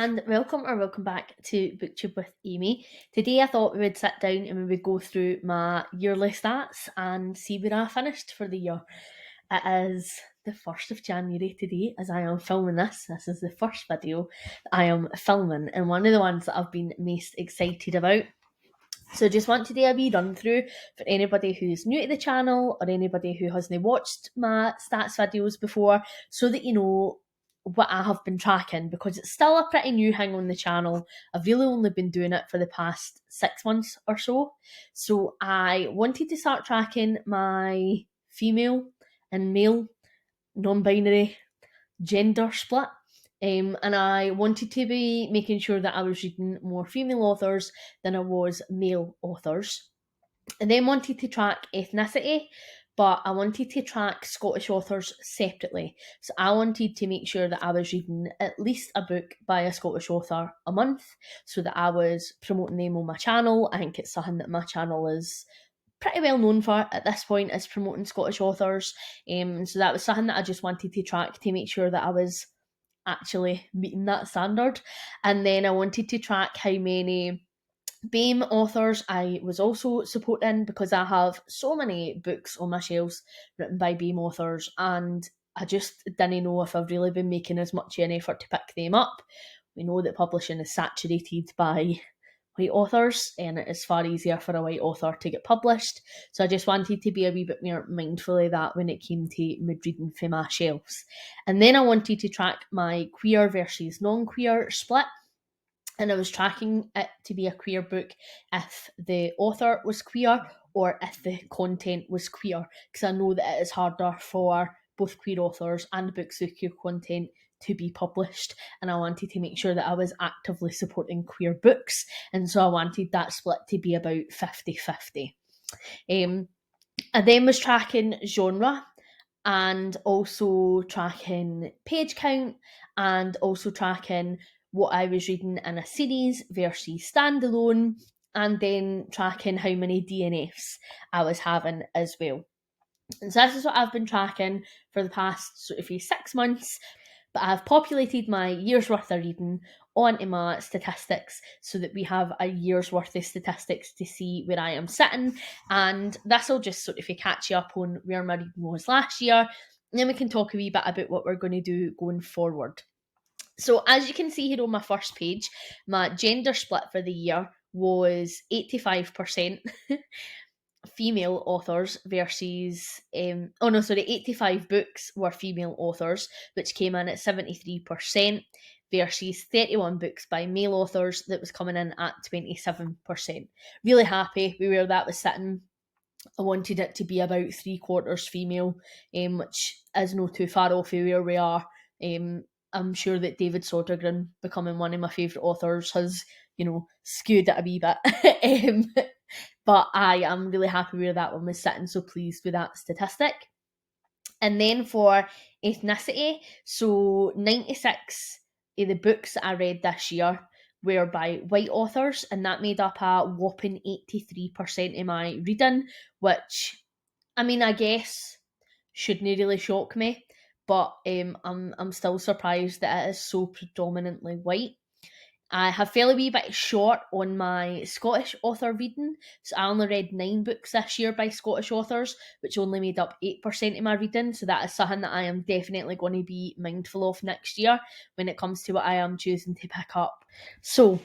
and welcome back to BookTube with Amy. Today I thought we would sit down and we would go through my yearly stats and see where I finished for the year. It is the 1st of January today as I am filming this. This is the first video that I am filming and one of the ones that I've been most excited about. So just want to do a wee run through for anybody who's new to the channel or anybody who hasn't watched my stats videos before, so that you know what I have been tracking, because it's still a pretty new thing on the channel. I've really only been doing it for the past 6 months or so. So I wanted to start tracking my female and male, non-binary gender split. And I wanted to be making sure that I was reading more female authors than I was male authors. And then wanted to track ethnicity, but I wanted to track Scottish authors separately. So I wanted to make sure that I was reading at least a book by a Scottish author a month, so that I was promoting them on my channel. I think it's something that my channel is pretty well known for at this point, is promoting Scottish authors. So that was something that I just wanted to track to make sure that I was actually meeting that standard. And then I wanted to track how many BAME authors I was also supporting, because I have so many books on my shelves written by BAME authors, and I just didn't know if I've really been making as much of an effort to pick them up. We know that publishing is saturated by white authors, and it is far easier for a white author to get published. So I just wanted to be a wee bit more mindful of that when it came to me reading from my shelves. And then I wanted to track my queer versus non-queer split. And I was tracking it to be a queer book if the author was queer or if the content was queer, because I know that it is harder for both queer authors and books with queer content to be published, and I wanted to make sure that I was actively supporting queer books, and so I wanted that split to be about 50-50. I then was tracking genre, and also tracking page count, and also tracking what I was reading in a series versus standalone, and then tracking how many DNFs I was having as well. And so this is what I've been tracking for the past sort of 6 months. But I've populated my year's worth of reading onto my statistics so that we have a year's worth of statistics to see where I am sitting. And this will just sort of catch you up on where my reading was last year. And then we can talk a wee bit about what we're going to do going forward. So as you can see here on my first page, my gender split for the year was 85% female authors versus 85 books were female authors, which came in at 73%, versus 31 books by male authors that was coming in at 27%. Really happy with where that was sitting. I wanted it to be about 3/4 female, which is not too far off of where we are. I'm sure that David Sodergren becoming one of my favourite authors has, skewed it a wee bit. But I am really happy where that one was sitting, so pleased with that statistic. And then for ethnicity, so 96 of the books that I read this year were by white authors, and that made up a whopping 83% of my reading, which, I guess shouldn't really shock me, but I'm still surprised that it is so predominantly white. I have fell a wee bit short on my Scottish author reading, so I only read 9 books this year by Scottish authors, which only made up 8% of my reading, so that is something that I am definitely going to be mindful of next year when it comes to what I am choosing to pick up. So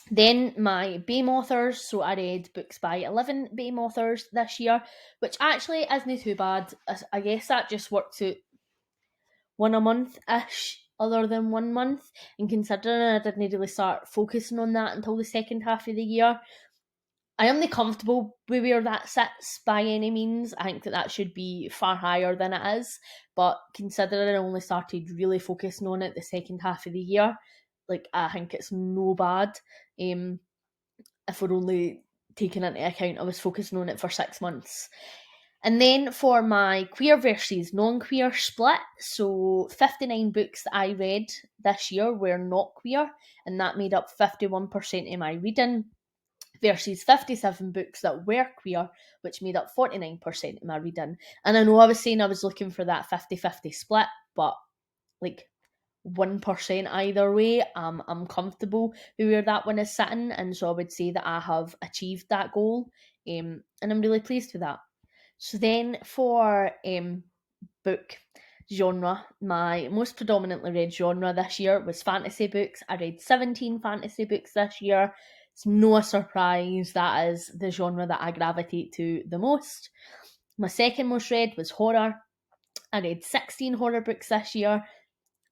then my BAME authors, so I read books by 11 BAME authors this year, which actually isn't too bad. I guess that just works out one a month-ish, other than 1 month, and considering I didn't really start focusing on that until the second half of the year, I am not comfortable with where that sits by any means. I think that should be far higher than it is, but considering I only started really focusing on it the second half of the year, I think it's no bad. If we're only taking into account I was focusing on it for 6 months. And then for my queer versus non-queer split, so 59 books that I read this year were not queer, and that made up 51% of my reading, versus 57 books that were queer, which made up 49% of my reading. And I know I was saying I was looking for that 50-50 split, but 1% either way. I'm comfortable with where that one is sitting, and so I would say that I have achieved that goal, and I'm really pleased with that. So then for book genre, my most predominantly read genre this year was fantasy books. I read 17 fantasy books this year. It's no surprise that is the genre that I gravitate to the most. My second most read was horror. I read 16 horror books this year.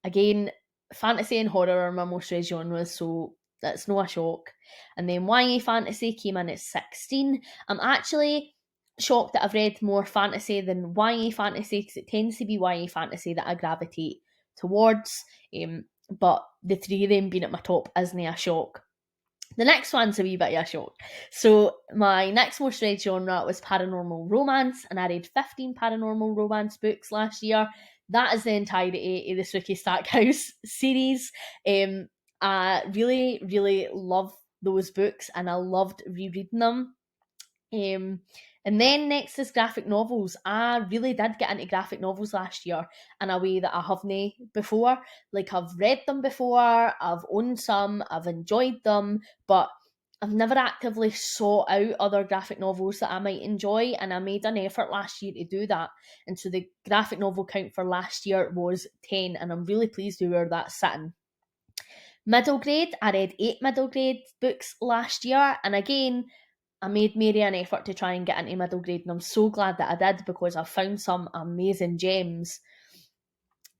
Again, fantasy and horror are my most read genres, so that's no a shock. And then YA fantasy came in at 16. I'm actually shocked that I've read more fantasy than YA fantasy, because it tends to be YA fantasy that I gravitate towards. But the three of them being at my top isn't a shock. The next one's a wee bit of a shock. So my next most read genre was paranormal romance, and I read 15 paranormal romance books last year. That is the entirety of the Spooky Stackhouse series. I really, really love those books, and I loved rereading them. And then next is graphic novels. I really did get into graphic novels last year in a way that I haven't before. Like, I've read them before, I've owned some, I've enjoyed them, but I've never actively sought out other graphic novels that I might enjoy, and I made an effort last year to do that. And so the graphic novel count for last year was 10, and I'm really pleased with where that's sitting. Middle grade, I read 8 middle grade books last year, and again, I made an effort to try and get into middle grade, and I'm so glad that I did, because I found some amazing gems.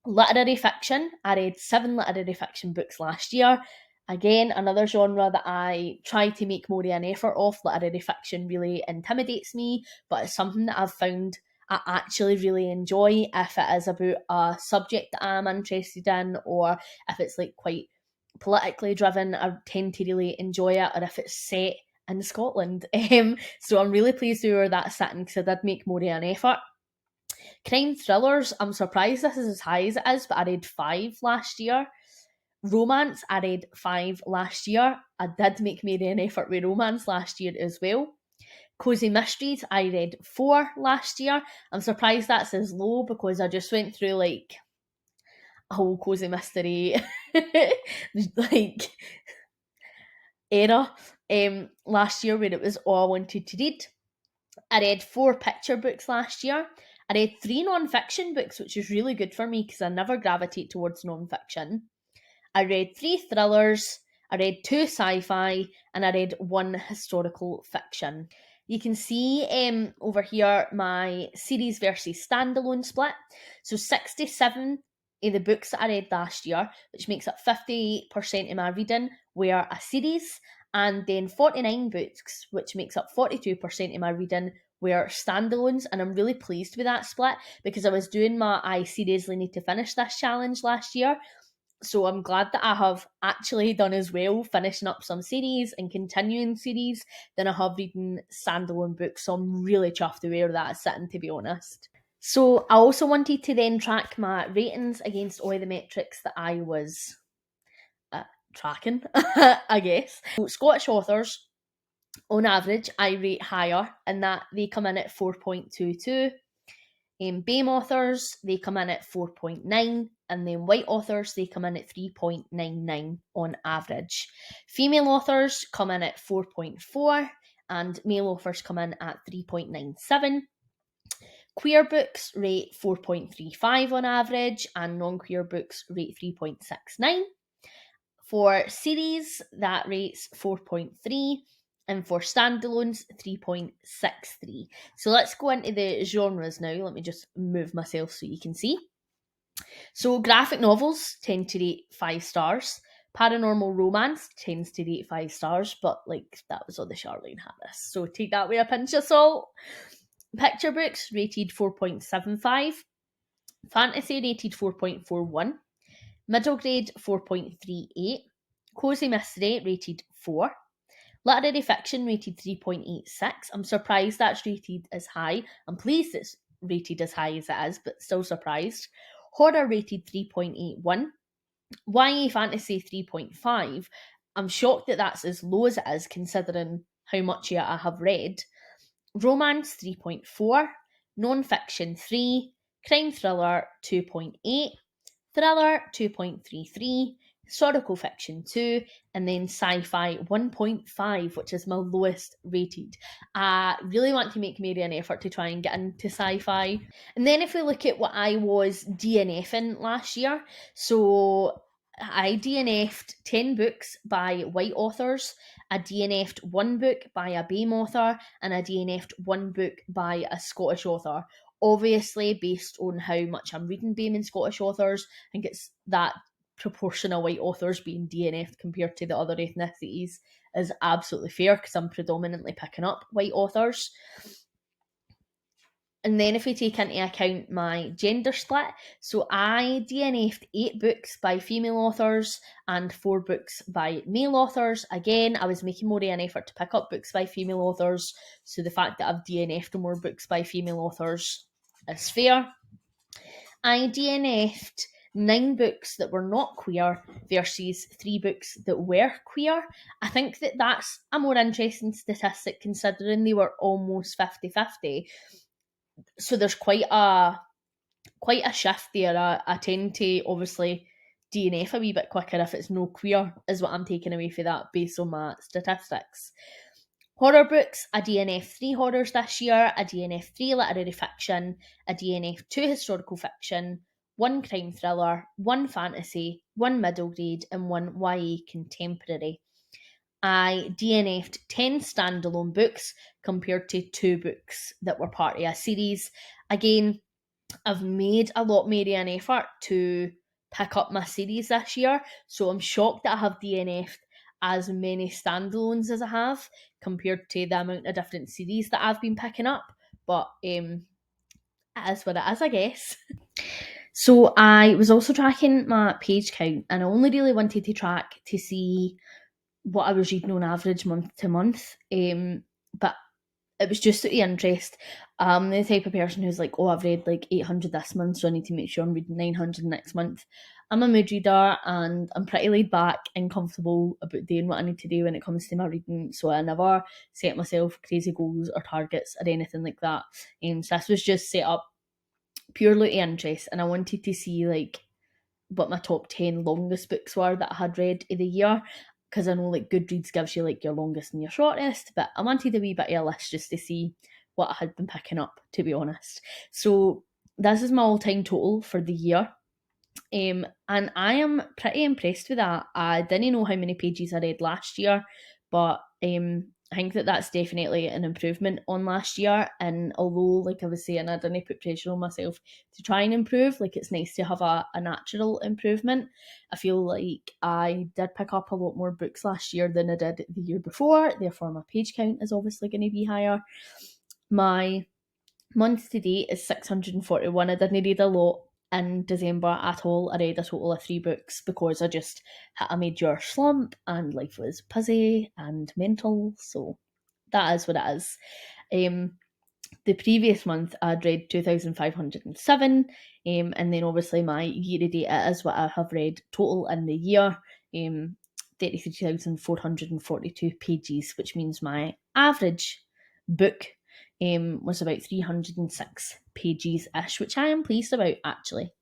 Literary fiction, I read 7 literary fiction books last year. Again, another genre that I try to make more of an effort of. Literary fiction really intimidates me, but it's something that I've found I actually really enjoy if it is about a subject that I'm interested in, or if it's like quite politically driven, I tend to really enjoy it, or if it's set in Scotland. So I'm really pleased with where that's sitting, because I did make more of an effort. Crime thrillers, I'm surprised this is as high as it is, but I read 5 last year. Romance, I read 5 last year. I did make more of an effort with romance last year as well. Cozy mysteries, I read 4 last year. I'm surprised that's as low, because I just went through like a whole cozy mystery like era last year, where it was all I wanted to read. I read 4 picture books last year. I read 3 non-fiction books, which is really good for me, because I never gravitate towards non-fiction. I read 3 thrillers, I read 2 sci-fi, and I read 1 historical fiction. You can see over here my series versus standalone split. So 67 of the books that I read last year, which makes up 58% of my reading, were a series, and then 49 books, which makes up 42% of my reading, were standalones. And I'm really pleased with that split, because I was doing my I seriously need to finish this challenge last year. So I'm glad that I have actually done as well, finishing up some series and continuing series, than I have reading standalone books. So I'm really chuffed with where that is sitting, to be honest. So I also wanted to then track my ratings against all the metrics that I was tracking, I guess. So Scottish authors, on average, I rate higher, and that they come in at 4.22. BAME authors, they come in at 4.9, and then white authors, they come in at 3.99 on average. Female authors come in at 4.4, and male authors come in at 3.97. Queer books rate 4.35 on average, and non-queer books rate 3.69. For series, that rates 4.3, and for standalones, 3.63. So let's go into the genres now. Let me just move myself so you can see. So graphic novels tend to rate 5 stars. Paranormal romance tends to rate 5 stars, but like that was on the Charlene Harris, so take that with a pinch of salt. Picture books rated 4.75. Fantasy rated 4.41. Middle grade 4.38. Cozy mystery rated 4. Literary fiction rated 3.86. I'm surprised that's rated as high. I'm pleased it's rated as high as it is, but still surprised. Horror rated 3.81. YA fantasy 3.5. I'm shocked that that's as low as it is, considering how much I have read. Romance 3.4. Non-fiction 3. Crime thriller 2.8. thriller 2.33, historical fiction 2, and then sci-fi 1.5, which is my lowest rated. I really want to make maybe an effort to try and get into sci-fi. And then if we look at what I was DNFing last year, so I DNF'd 10 books by white authors, I DNF'd one book by a BAME author, and I DNF'd one book by a Scottish author. Obviously, based on how much I'm reading BAME and Scottish authors, I think it's that proportion of white authors being DNF'd compared to the other ethnicities is absolutely fair, because I'm predominantly picking up white authors. And then if we take into account my gender split, so I DNF'd 8 books by female authors and 4 books by male authors. Again, I was making more of an effort to pick up books by female authors, so the fact that I've DNF'd more books by female authors is fair. I DNF'd 9 books that were not queer versus 3 books that were queer. I think that that's a more interesting statistic considering they were almost 50-50. So there's quite a shift there. I tend to obviously DNF a wee bit quicker if it's no queer, is what I'm taking away for that based on my statistics. Horror books, I DNF 3 horrors this year, I DNF 3 literary fiction, I DNF 2 historical fiction, 1 crime thriller, 1 fantasy, 1 middle grade, and 1 YA contemporary. I DNF'd 10 standalone books compared to 2 books that were part of a series. Again, I've made a lot more of an effort to pick up my series this year, so I'm shocked that I have DNF'd as many standalones as I have compared to the amount of different series that I've been picking up, but it is what it is, I guess. So I was also tracking my page count, and I only really wanted to track to see what I was reading on average month to month, but it was just out of interest. I'm the type of person who's like, oh, I've read like 800 this month, so I need to make sure I'm reading 900 next month. I'm a mood reader, and I'm pretty laid back and comfortable about doing what I need to do when it comes to my reading, so I never set myself crazy goals or targets or anything like that. So this was just set up purely out of interest, and I wanted to see like what my top 10 longest books were that I had read of the year, because I know like Goodreads gives you like your longest and your shortest, but I wanted a wee bit of a list just to see what I had been picking up, to be honest. So this is my all-time total for the year, and I am pretty impressed with that. I didn't know how many pages I read last year, but I think that that's definitely an improvement on last year. And although, like I was saying, I didn't put pressure on myself to try and improve, like it's nice to have a natural improvement. I feel like I did pick up a lot more books last year than I did the year before, therefore my page count is obviously going to be higher. My month to date is 641. I didn't read a lot in December at all. I read a total of 3 books because I just hit a major slump and life was busy and mental, so that is what it is. The previous month I'd read 2,507, and then obviously my year to date is what I have read total in the year, 33,442 pages, which means my average book was about 306 pages-ish, which I am pleased about, actually.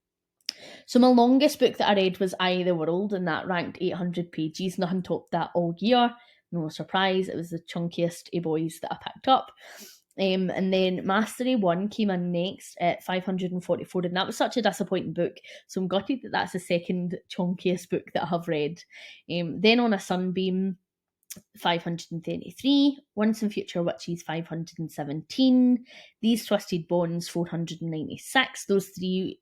So my longest book that I read was Eye of the World, and that ranked 800 pages. Nothing topped that all year. No surprise, it was the chunkiest of boys that I picked up. And then Mastery 1 came in next at 544, and that was such a disappointing book, so I'm gutted that that's the second chunkiest book that I have read. Then On a Sunbeam, 533, Once and Future Witches, 517, These Twisted Bonds, 496, those 3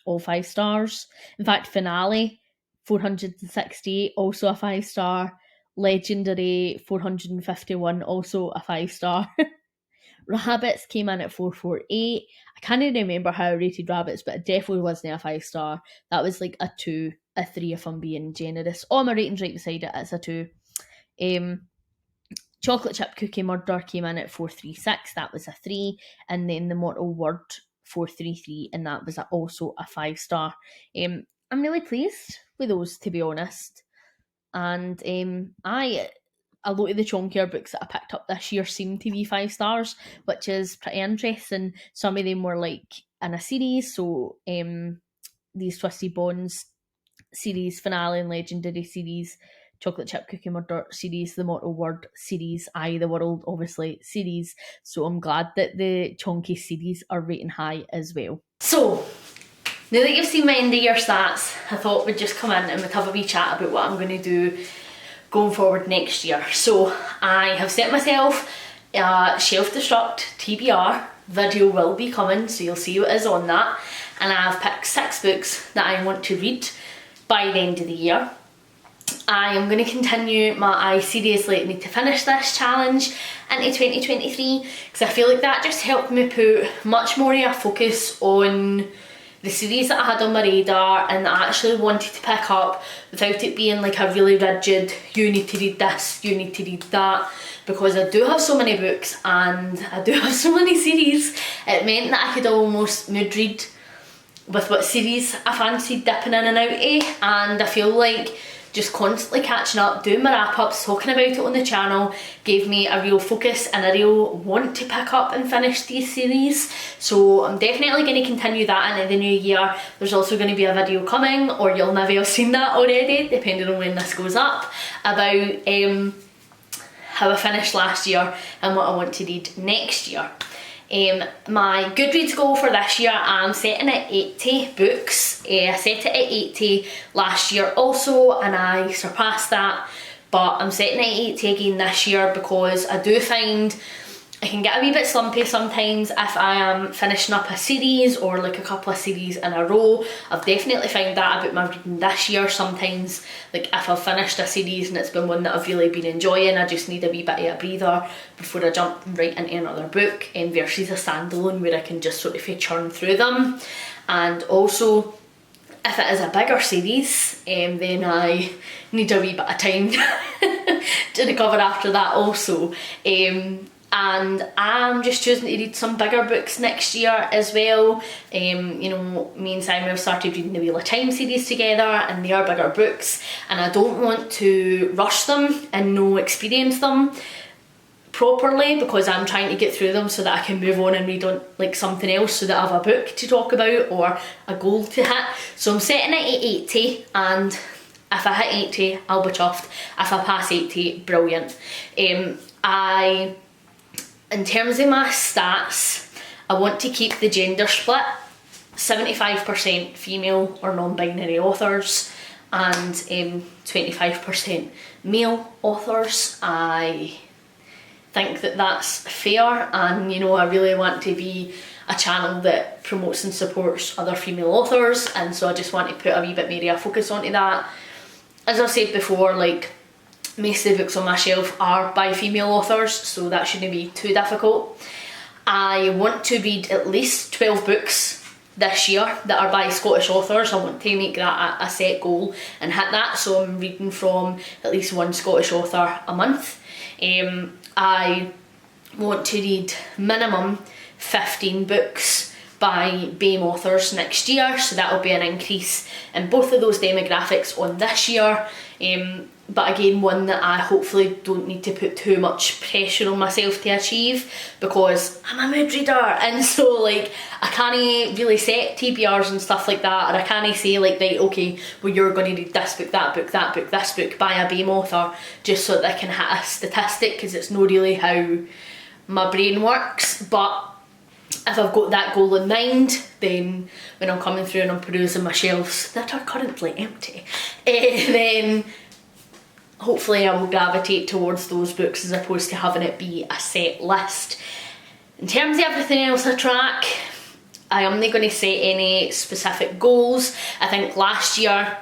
all 5 stars. In fact, Finale, 468, also a 5-star. Legendary, 451, also a 5-star. Rabbits came in at 448. I can't even remember how I rated Rabbits, but it definitely wasn't a 5-star. That was like a 2, a 3 if I'm being generous. Oh, my rating's right beside it, it's a 2. Chocolate Chip Cookie Murder came in at 436, that was a 3, and then The Mortal Word, 433, and that was also a 5-star. I'm really pleased with those, to be honest. And a lot of the chunkier books that I picked up this year seem to be 5 stars, which is pretty interesting. Some of them were like in a series, so these Twisted Bonds series, finale and legendary series, chocolate chip cookie murder series, the mortal word series, the world obviously series. So I'm glad that the chonky series are rating high as well. So now that you've seen my end of year stats, I thought we'd just come in and we'd have a wee chat about what I'm going to do going forward next year. So I have set myself a shelf destruct TBR. Video will be coming, so you'll see what is on that. And I've picked 6 books that I want to read by the end of the year. I am going to continue my I seriously need to finish this challenge into 2023, because I feel like that just helped me put much more of a focus on the series that I had on my radar and that I actually wanted to pick up, without it being like a really rigid, you need to read this, you need to read that, because I do have so many books and I do have so many series. It meant that I could almost mood read with what series I fancied dipping in and out of, and I feel like just constantly catching up, doing my wrap-ups, talking about it on the channel, gave me a real focus and a real want to pick up and finish these series. So I'm definitely going to continue that into the new year. There's also going to be a video coming, or you'll maybe have seen that already, depending on when this goes up, about how I finished last year and what I want to read next year. My Goodreads goal for this year, I'm setting at 80 books. I set it at 80 last year also and I surpassed that, but I'm setting at 80 again this year because I do find I can get a wee bit slumpy sometimes if I am finishing up a series or like a couple of series in a row. I've definitely found that about my reading this year. Sometimes, like if I've finished a series and it's been one that I've really been enjoying, I just need a wee bit of a breather before I jump right into another book, versus a standalone where I can just sort of churn through them. And also, if it is a bigger series, then I need a wee bit of time to recover after that also. And I'm just choosing to read some bigger books next year as well. You know, me and Simon have started reading the Wheel of Time series together, and they are bigger books, and I don't want to rush them and no experience them properly, because I'm trying to get through them so that I can move on and read on like something else, so that I have a book to talk about or a goal to hit. So I'm setting it at 80, and if I hit 80 I'll be chuffed. If I pass 80, brilliant. In terms of my stats, I want to keep the gender split 75% female or non-binary authors and 25% male authors. I think that that's fair, and you know, I really want to be a channel that promotes and supports other female authors, and so I just want to put a wee bit more of a focus onto that. As I've said before, like, most of the books on my shelf are by female authors, so that shouldn't be too difficult. I want to read at least 12 books this year that are by Scottish authors. I want to make that a set goal and hit that, so I'm reading from at least one Scottish author a month. I want to read minimum 15 books by BAME authors next year, so that will be an increase in both of those demographics on this year. But again, one that I hopefully don't need to put too much pressure on myself to achieve, because I'm a mood reader, and so like I can't really set TBRs and stuff like that, or I can't say like, right, okay, well you're going to read this book, that book, that book, this book by a BAME author, just so that I can hit a statistic, because it's not really how my brain works. But if I've got that goal in mind, then when I'm coming through and I'm perusing my shelves that are currently empty, then hopefully I will gravitate towards those books as opposed to having it be a set list. In terms of everything else I track, I am not going to set any specific goals. I think last year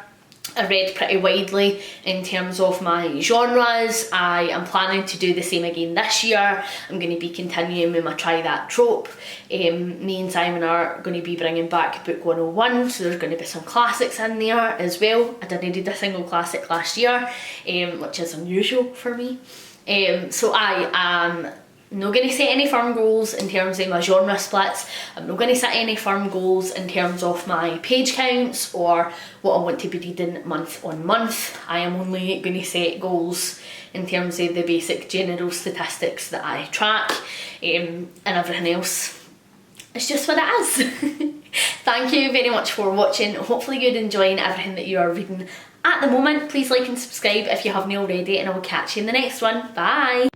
I read pretty widely in terms of my genres. I am planning to do the same again this year. I'm going to be continuing with my Try That trope. Me and Simon are going to be bringing back Book 101, so there's going to be some classics in there as well. I didn't read a single classic last year, which is unusual for me. So I am not going to set any firm goals in terms of my genre splits. I'm not going to set any firm goals in terms of my page counts or what I want to be reading month on month. I am only going to set goals in terms of the basic general statistics that I track, and everything else it's just what it is. Thank you very much for watching. Hopefully you're enjoying everything that you are reading at the moment. Please like and subscribe if you haven't already, and I will catch you in the next one. Bye!